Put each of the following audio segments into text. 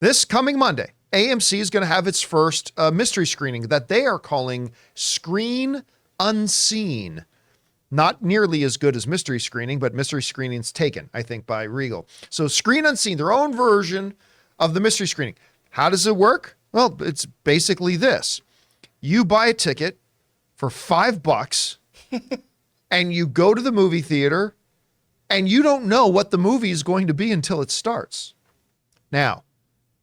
This coming Monday, AMC is going to have its first mystery screening that they are calling Screen Unseen. Not nearly as good as mystery screening, but mystery screening's taken, I think, by Regal. So Screen Unseen, their own version of the mystery screening. How does it work? Well, it's basically this. You buy a ticket for $5 and you go to the movie theater and you don't know what the movie is going to be until it starts. Now,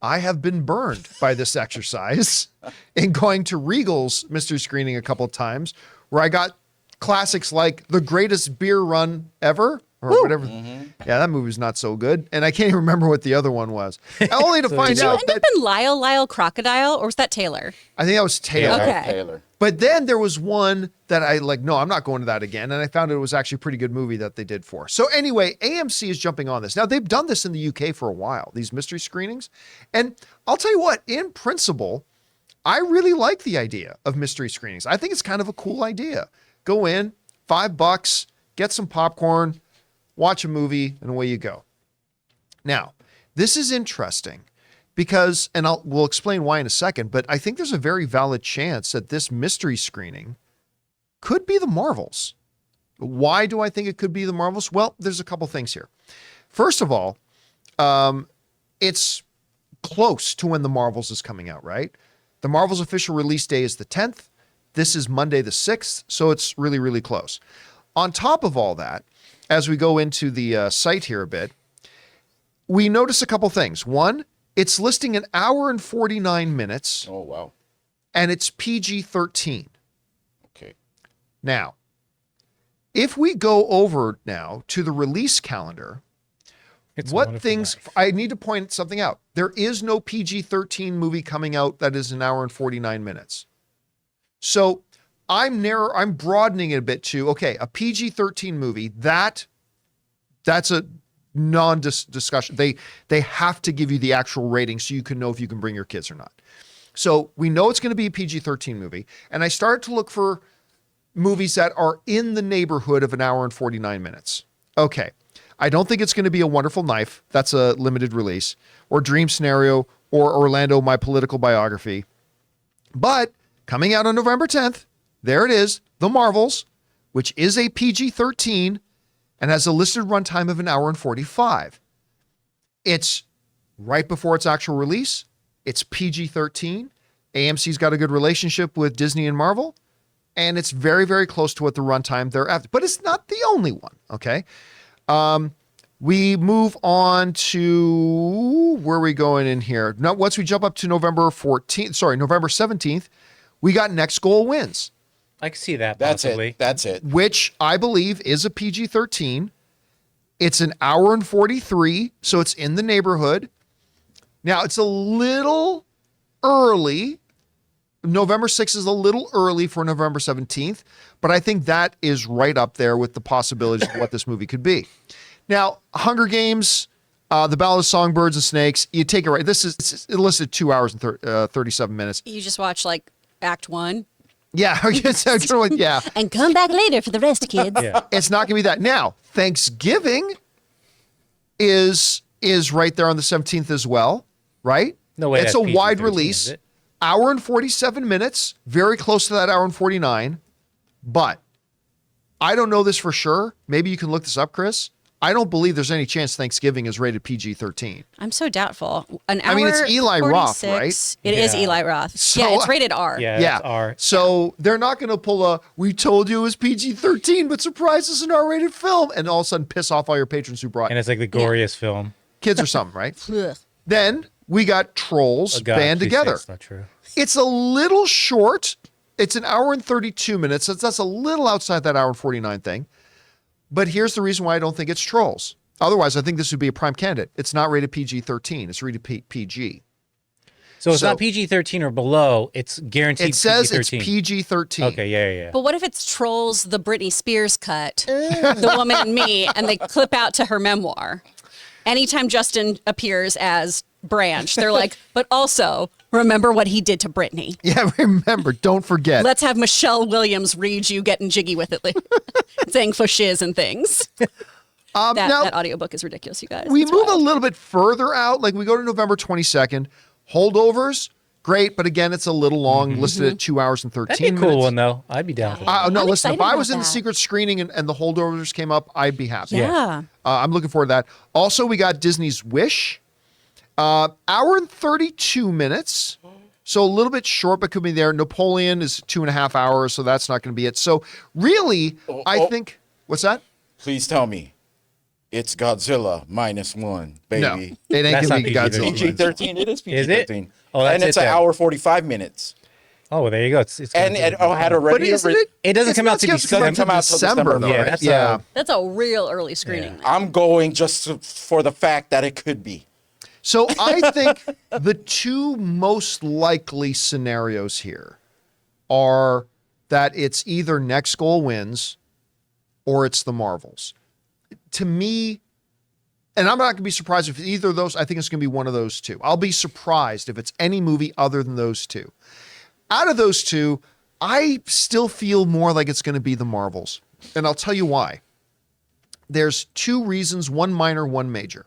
I have been burned by this exercise in going to Regal's mystery screening a couple of times where I got classics like The Greatest Beer Run Ever or whatever. Mm-hmm. Yeah, that movie's not so good. And I can't even remember what the other one was. Only to find out Did you end up in Lyle Crocodile, or was that Taylor? I think that was Taylor. Okay. Taylor. But then there was one that I no, I'm not going to that again. And I found it was actually a pretty good movie that they did for. So anyway, AMC is jumping on this. Now, they've done this in the UK for a while, these mystery screenings. And I'll tell you what, in principle, I really like the idea of mystery screenings. I think it's kind of a cool idea. Go in, $5, get some popcorn, watch a movie, and away you go. Now, this is interesting because, and we'll explain why in a second, but I think there's a very valid chance that this mystery screening could be the Marvels. Why do I think it could be the Marvels? Well, there's a couple things here. First of all, it's close to when the Marvels is coming out, right? The Marvels official release day is the 10th. This is Monday the 6th, so it's really, really close. On top of all that, as we go into the site here a bit, we notice a couple things. One, it's listing an hour and 49 minutes. Oh, wow. And it's PG-13. Okay. Now, if we go over now to the release calendar, I need to point something out. There is no PG-13 movie coming out that is an hour and 49 minutes. So I'm broadening it a bit to, okay, a PG-13 movie, that's a non-discussion. They have to give you the actual rating so you can know if you can bring your kids or not. So we know it's going to be a PG-13 movie. And I started to look for movies that are in the neighborhood of an hour and 49 minutes. Okay. I don't think it's going to be A Wonderful Knife. That's a limited release. Or Dream Scenario or Orlando, My Political Biography. But coming out on November 10th, there it is, The Marvels, which is a PG-13 and has a listed runtime of an hour and 45. It's right before its actual release. It's PG-13. AMC's got a good relationship with Disney and Marvel, and it's very, very close to what the runtime they're after. But it's not the only one, okay? We move on to, where are we going in here? Now, once we jump up to November 17th, we got Next Goal Wins. I can see that That's possibly. That's it. Which I believe is a PG-13. It's an hour and 43, so it's in the neighborhood. Now, it's a little early. November 6th is a little early for November 17th, but I think that is right up there with the possibilities of what this movie could be. Now, Hunger Games, The Ballad of Songbirds and Snakes, you take it right. It's listed 2 hours and 37 minutes. You just watch like Act 1. Yeah. Yeah. And come back later for the rest, kids. Yeah. It's not going to be that. Now, Thanksgiving is right there on the 17th as well, right? No way. It's a wide release. Hour and 47 minutes, very close to that hour and 49. But I don't know this for sure. Maybe you can look this up, Chris. I don't believe there's any chance Thanksgiving is rated PG-13. I'm so doubtful. An hour, I mean, it's Eli 46, Roth, right? It is Eli Roth. So, yeah, it's rated R. Yeah, it's R. So they're not going to pull we told you it was PG-13, but surprise, it's an R-rated film, and all of a sudden piss off all your patrons who brought And it's like the goriest film. kids or something, right? Ugh. Then we got Trolls Band Together. That's not true. It's a little short. It's an hour and 32 minutes. That's a little outside that hour and 49 thing. But here's the reason why I don't think it's Trolls. Otherwise, I think this would be a prime candidate. It's not rated PG-13. It's rated PG. So it's not PG-13 or below. It's guaranteed It says PG-13. it's PG-13. Okay, yeah. But what if it's Trolls, the Britney Spears cut, The Woman in Me, and they clip out to her memoir? Anytime Justin appears as Branch, they're like, but also remember what he did to Britney. Yeah, remember, don't forget. Let's have Michelle Williams read you getting jiggy with it, saying for shiz and things. That audiobook is ridiculous, you guys. We It's move wild. a little bit further out. Like we go to November 22nd. Holdovers, great, but again, it's a little long, listed at 2 hours and 13 That'd be a minutes. cool one, though. I'd be down for that. No, I'm listen, if excited I was about in the that. secret screening and the holdovers came up, I'd be happy. Yeah. I'm looking forward to that. Also, we got Disney's Wish, hour and 32 minutes. So a little bit short, but could be there. Napoleon is 2.5 hours, so that's not going to be it. So really, I think, what's that? Please tell me. It's Godzilla -1, baby. No, it ain't That's going to be not Godzilla. PG-13. It is Is it? PG-13. Oh, that's and it's it an then. hour 45 minutes. Oh, well, there you go. It's And it had But already. isn't it? It doesn't it's come not out to supposed December. Come out till December, though, though, Yeah, right? that's Yeah. That's a real early screening. I'm going just for the fact that it could be. So I think the two most likely scenarios here are that it's either Next Goal Wins or it's the Marvels. To me, and I'm not going to be surprised if either of those, I think it's going to be one of those two. I'll be surprised if it's any movie other than those two. Out of those two, I still feel more like it's going to be the Marvels. And I'll tell you why. There's two reasons, one minor, one major.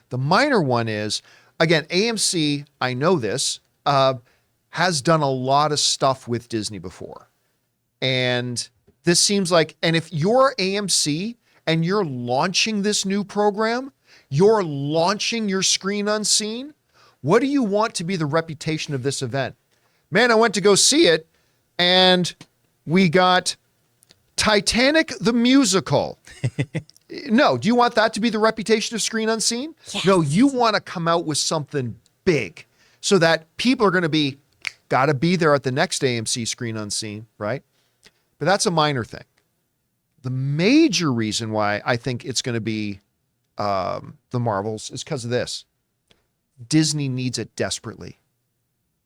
The minor one is, again, AMC, I know this, has done a lot of stuff with Disney before. And this seems like, and if you're AMC and you're launching this new program, you're launching your Screen Unseen, what do you want to be the reputation of this event? Man, I went to go see it, and we got Titanic the musical. No, do you want that to be the reputation of Screen Unseen? Yes. No, you want to come out with something big so that people are going to got to be there at the next AMC Screen Unseen, right? But that's a minor thing. The major reason why I think it's going to be the Marvels is because of this. Disney needs it desperately.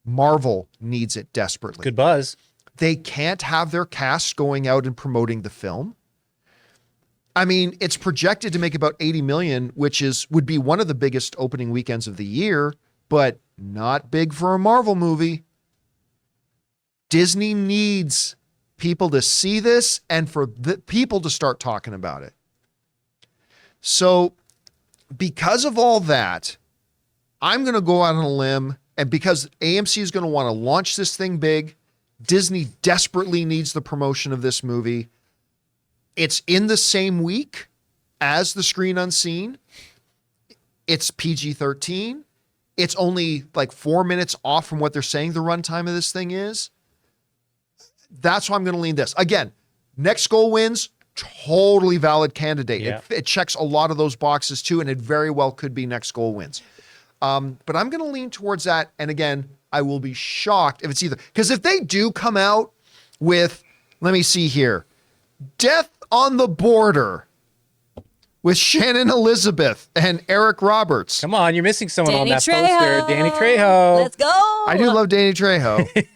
Marvel needs it desperately. Good buzz. They can't have their cast going out and promoting the film. I mean, it's projected to make about 80 million, which would be one of the biggest opening weekends of the year, but not big for a Marvel movie. Disney needs people to see this and for the people to start talking about it. So because of all that, I'm going to go out on a limb, and because AMC is going to want to launch this thing big, Disney desperately needs the promotion of this movie. It's in the same week as the Screen Unseen. It's PG-13. It's only like 4 minutes off from what they're saying the runtime of this thing is. That's why I'm going to lean this. Again, Next Goal Wins, totally valid candidate. Yeah. It checks a lot of those boxes too, and it very well could be Next Goal Wins. But I'm going to lean towards that. And again, I will be shocked if it's either. Because if they do come out with, let me see here, Death on the Border with Shannon Elizabeth and Eric Roberts. Come on, you're missing someone on Danny that Trejo. poster. Danny Trejo. Let's go. I do love Danny Trejo.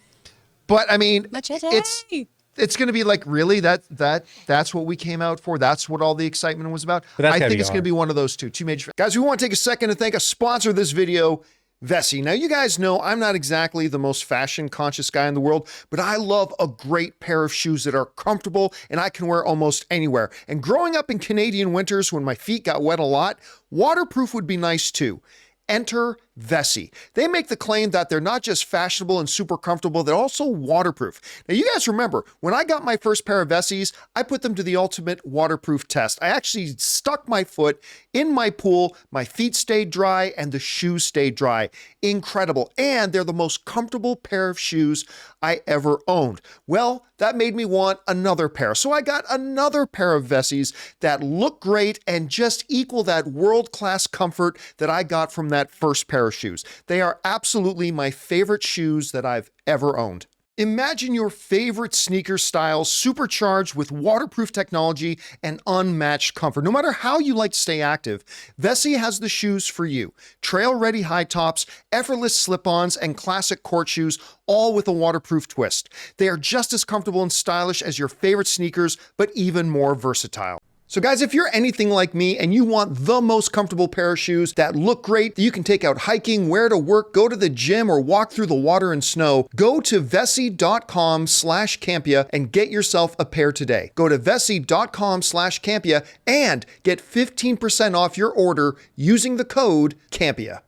But I mean, Machete. it's going to be like, really? That's what we came out for? That's what all the excitement was about? But that's I gotta think be it's going to hard. be one of those two major. Guys, we want to take a second to thank a sponsor of this video, Vessi. Now, you guys know I'm not exactly the most fashion conscious guy in the world, but I love a great pair of shoes that are comfortable and I can wear almost anywhere. And growing up in Canadian winters when my feet got wet a lot, waterproof would be nice too. Enter Vessi. They make the claim that they're not just fashionable and super comfortable, they're also waterproof. Now, you guys remember, when I got my first pair of Vessis, I put them to the ultimate waterproof test. I actually stuck my foot in my pool, my feet stayed dry, and the shoes stayed dry. Incredible. And they're the most comfortable pair of shoes I ever owned. Well, that made me want another pair. So I got another pair of Vessis that look great and just equal that world-class comfort that I got from that first pair of shoes. They are absolutely my favorite shoes that I've ever owned. Imagine your favorite sneaker styles supercharged with waterproof technology and unmatched comfort. No matter how you like to stay active, Vessi has the shoes for you. Trail-ready high tops, effortless slip-ons, and classic court shoes, all with a waterproof twist. They are just as comfortable and stylish as your favorite sneakers, but even more versatile. So guys, if you're anything like me and you want the most comfortable pair of shoes that look great, that you can take out hiking, wear to work, go to the gym, or walk through the water and snow, go to Vessi.com/Campea and get yourself a pair today. Go to Vessi.com/Campea and get 15% off your order using the code Campea.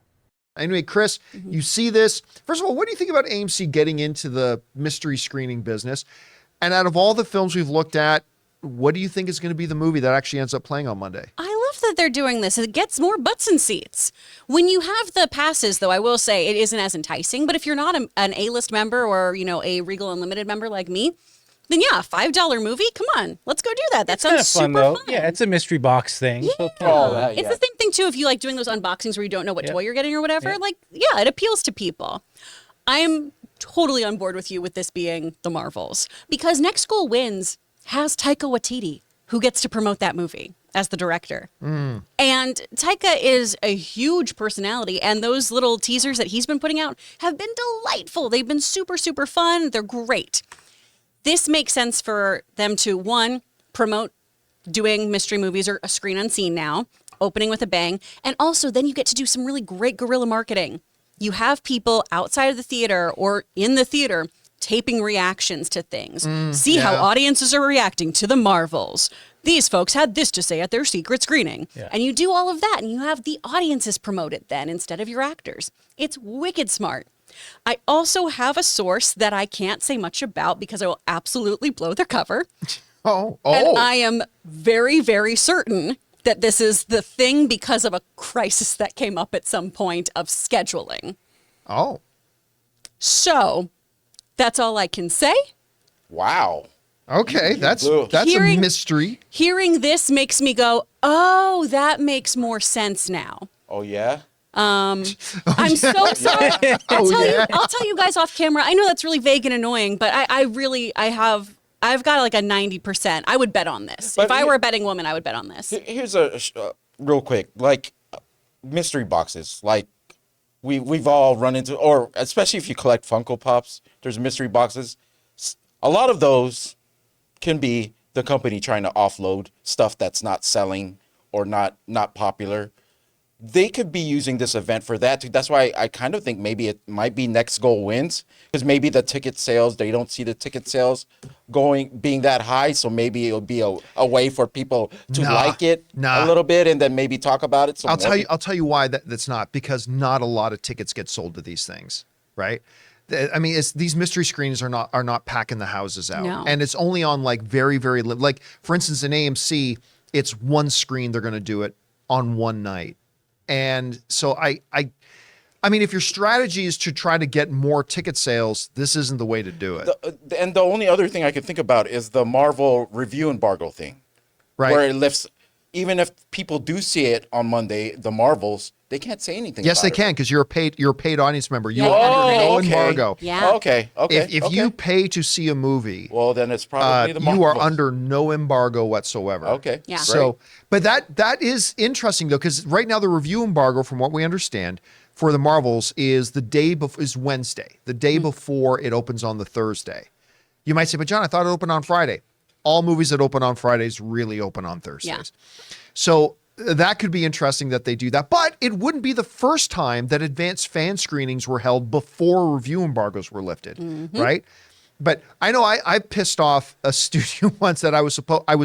Anyway, Chris, you see this. First of all, what do you think about AMC getting into the mystery screening business? And out of all the films we've looked at, what do you think is going to be the movie that actually ends up playing on Monday? I love that they're doing this. It gets more butts in seats. When you have the passes, though, I will say it isn't as enticing. But if you're not an A-list member or, a Regal Unlimited member like me, then yeah, $5 movie. Come on, let's go do that. That sounds super fun. Yeah, it's a mystery box thing. Yeah. It's the same thing too. If you like doing those unboxings where you don't know what toy you're getting or whatever, it appeals to people. I'm totally on board with you with this being the Marvels because Next Goal Wins has Taika Waititi, who gets to promote that movie as the director. And Taika is a huge personality, and those little teasers that he's been putting out have been delightful. They've been super, super fun. They're great. This makes sense for them to, one, promote doing mystery movies or a screen unseen now, opening with a bang, and also then you get to do some really great guerrilla marketing. You have people outside of the theater or in the theater taping reactions to things. See how audiences are reacting to the Marvels. These folks had this to say at their secret screening. Yeah. And you do all of that and you have the audiences promote it then instead of your actors. It's wicked smart. I also have a source that I can't say much about because I will absolutely blow their cover. And I am very, very certain that this is the thing because of a crisis that came up at some point of scheduling. So that's all I can say. Wow. Okay, that's a mystery. Hearing this makes me go, oh, that makes more sense now. Oh, yeah? I'm so sorry. I'll tell you guys off camera. I know that's really vague and annoying, but I've got like a 90%. I would bet on this. But if I were a betting woman, I would bet on this. Here's a real quick, mystery boxes. We've all run into, or especially if you collect Funko Pops, there's mystery boxes. A lot of those can be the company trying to offload stuff that's not selling or not popular. They could be using this event for that too. That's why I kind of think maybe it might be Next Goal Wins, because maybe the ticket sales, they don't see the ticket sales being that high. So maybe it'll be a way for people to like it a little bit and then maybe talk about it. I'll tell you why that's not, because not a lot of tickets get sold to these things, right? I mean, these mystery screens are not packing the houses out. No. And it's only on very, very for instance, in AMC, it's one screen. They're going to do it on one night. And so I mean, if your strategy is to try to get more ticket sales, this isn't the way to do it. And the only other thing I could think about is the Marvel review embargo thing. Right. Where it lifts, even if people do see it on Monday, the Marvels, they can't say anything Yes, about they can, because you're a paid audience member. You are under no embargo. Yeah. Okay. If you pay to see a movie, well, then it's probably the Marvels. You are under no embargo whatsoever. Okay. Yeah. So, but that is interesting though, because right now the review embargo, from what we understand, for the Marvels is is Wednesday, the day before it opens on the Thursday. You might say, but John, I thought it opened on Friday. All movies that open on Fridays really open on Thursdays. Yeah. So that could be interesting that they do that, but it wouldn't be the first time that advanced fan screenings were held before review embargoes were lifted, right? But I know I pissed off a studio once that I was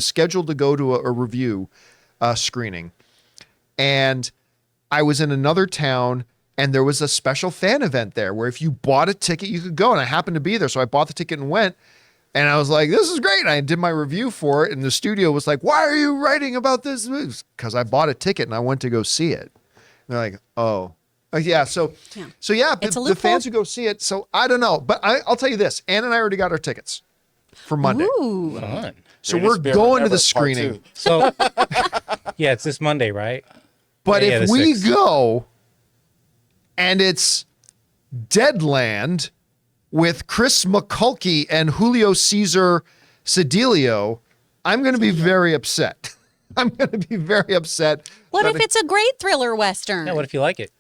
scheduled to go to a review screening, and I was in another town, and there was a special fan event there where if you bought a ticket, you could go, and I happened to be there, so I bought the ticket and went. And I was like, this is great. And I did my review for it. And the studio was like, why are you writing about this? Because I bought a ticket and I went to go see it. And they're like, oh. Yeah. So the fans who go see it. So I don't know. But I'll tell you this. Ann and I already got our tickets for Monday. Ooh. Fun. So we're going to the screening. So, yeah, it's this Monday, right? But if we go and it's Deadland with Chris McCulkey and Julio Cesar Cedilio, I'm going to be very upset. I'm going to be very upset. What if it's a great thriller Western? Yeah, what if you like it?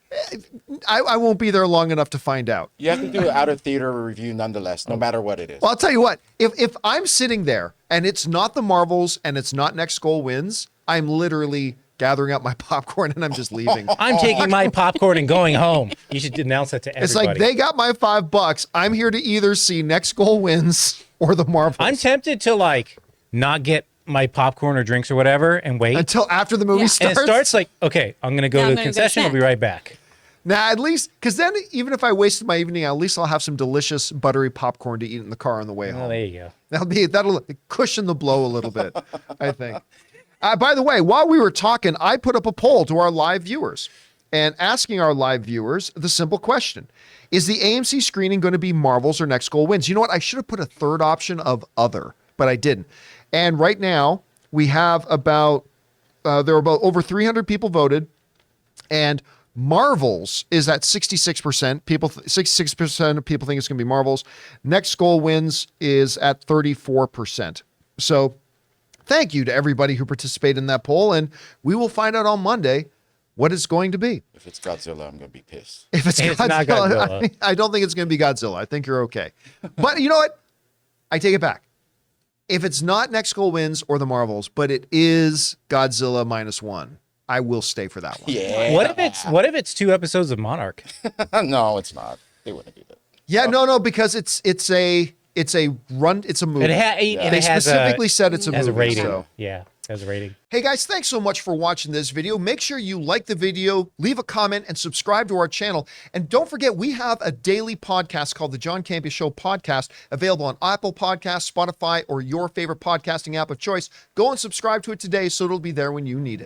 I won't be there long enough to find out. You have to do an out of theater review nonetheless, no matter what it is. Well, I'll tell you what, if I'm sitting there and it's not the Marvels and it's not Next Goal Wins, I'm literally gathering up my popcorn and I'm just leaving. I'm taking my popcorn and going home. You should announce that to everybody. It's like, they got my $5. I'm here to either see Next Goal Wins or the Marvels. I'm tempted to like not get my popcorn or drinks or whatever and wait until after the movie Yeah. starts. And it starts like, okay, I'm gonna go Now to I'm the gonna go concession. I'll be snack. right back. Now, at least, because then even if I wasted my evening, at least I'll have some delicious buttery popcorn to eat in the car on the way Oh, home. there you go. That'll cushion the blow a little bit, I think. By the way, while we were talking, I put up a poll to our live viewers and asking our live viewers the simple question: is the AMC screening going to be Marvels or Next Goal Wins? You know what? I should have put a third option of other, but I didn't. And right now we have about there are about over 300 people voted, and Marvels is at 66%. 66% of people think it's going to be Marvels. Next Goal Wins is at 34%. So thank you to everybody who participated in that poll, and we will find out on Monday what it's going to be. If it's Godzilla, I'm gonna be pissed. If it's It's not Godzilla. I don't think it's going to be Godzilla. I think you're okay. But you know what? I take it back. If it's not Next Goal Wins or the Marvels, but it is Godzilla -1, I will stay for that one. Yeah. What if it's 2 episodes of Monarch? No, it's not. They wouldn't do that. Yeah, no, because it's a movie. They specifically said it's a has movie. a rating. So. Yeah, has a rating. Hey guys, thanks so much for watching this video. Make sure you like the video, leave a comment, and subscribe to our channel. And don't forget, we have a daily podcast called the John Campea Show podcast, available on Apple Podcasts, Spotify, or your favorite podcasting app of choice. Go and subscribe to it today so it'll be there when you need it.